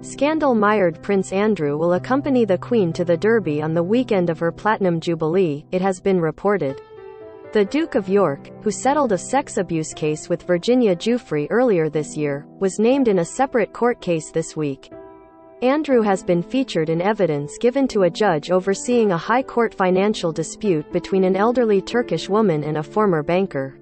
Scandal-mired Prince Andrew will accompany the Queen to the Derby on the weekend of her Platinum Jubilee, it has been reported. The Duke of York, who settled a sex abuse case with Virginia Giuffre earlier this year, was named in a separate court case this week. Andrew has been featured in evidence given to a judge overseeing a high court financial dispute between an elderly Turkish woman and a former banker.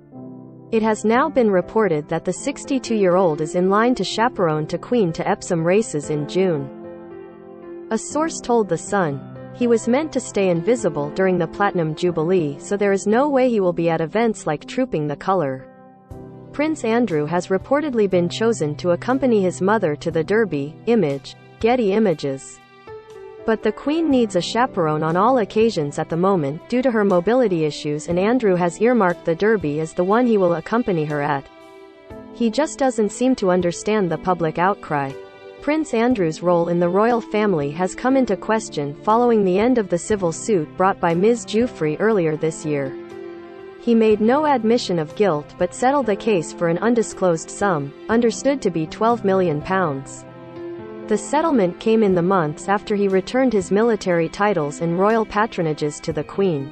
It has now been reported that the 62-year-old is in line to chaperone to Queen to Epsom races in June. A source told The Sun, "He was meant to stay invisible during the Platinum Jubilee, so there is no way he will be at events like Trooping the Colour." Prince Andrew has reportedly been chosen to accompany his mother to the Derby. Image, Getty Images. But the Queen needs a chaperone on all occasions at the moment, due to her mobility issues, and Andrew has earmarked the Derby as the one he will accompany her at. He just doesn't seem to understand the public outcry. Prince Andrew's role in the royal family has come into question following the end of the civil suit brought by Ms. Giuffre earlier this year. He made no admission of guilt but settled the case for an undisclosed sum, understood to be £12 million. The settlement came in the months after he returned his military titles and royal patronages to the Queen.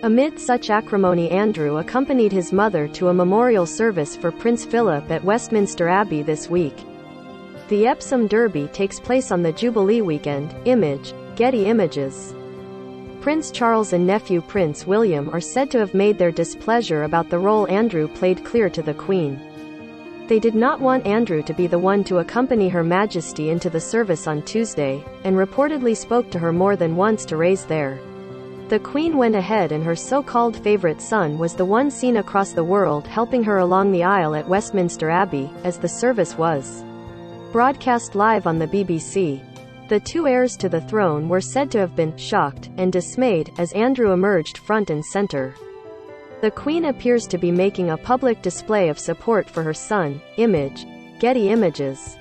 Amid such acrimony, Andrew accompanied his mother to a memorial service for Prince Philip at Westminster Abbey this week. The Epsom Derby takes place on the Jubilee weekend. Image, Getty Images. Prince Charles and nephew Prince William are said to have made their displeasure about the role Andrew played clear to the Queen. They did not want Andrew to be the one to accompany Her Majesty into the service on Tuesday, and reportedly spoke to her more than once to raise their. The Queen went ahead, and her so-called favourite son was the one seen across the world helping her along the aisle at Westminster Abbey, as the service was broadcast live on the BBC. The two heirs to the throne were said to have been shocked and dismayed as Andrew emerged front and centre. The Queen appears to be making a public display of support for her son. Image, Getty Images.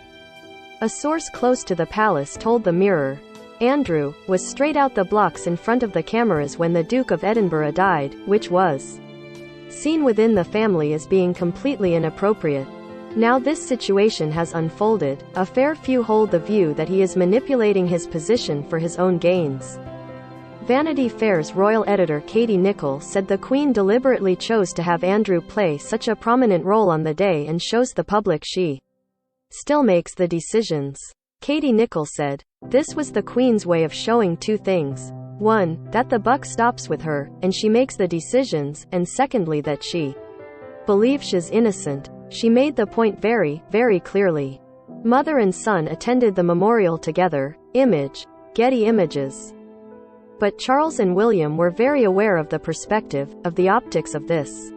A source close to the palace told the Mirror, Andrew was straight out the blocks in front of the cameras when the Duke of Edinburgh died, which was seen within the family as being completely inappropriate. Now this situation has unfolded. A fair few hold the view that he is manipulating his position for his own gains. Vanity Fair's royal editor Katie Nicholl said the Queen deliberately chose to have Andrew play such a prominent role on the day and shows the public she still makes the decisions. Katie Nicholl said, "This was the Queen's way of showing two things. One, that the buck stops with her, and she makes the decisions, and secondly that she believes she's innocent. She made the point very, very clearly." Mother and son attended the memorial together. Image, Getty Images. But Charles and William were very aware of the perspective, of the optics of this.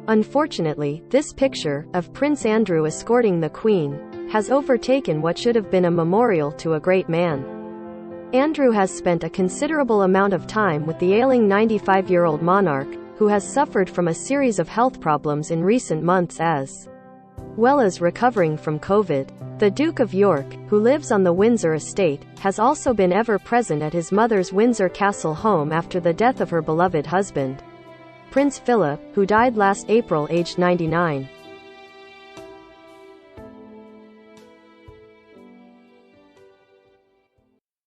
Unfortunately, this picture, of Prince Andrew escorting the Queen, has overtaken what should have been a memorial to a great man. Andrew has spent a considerable amount of time with the ailing 95-year-old monarch, who has suffered from a series of health problems in recent months as well as recovering from COVID. The Duke of York, who lives on the Windsor estate, has also been ever present at his mother's Windsor Castle home after the death of her beloved husband, Prince Philip, who died last April aged 99.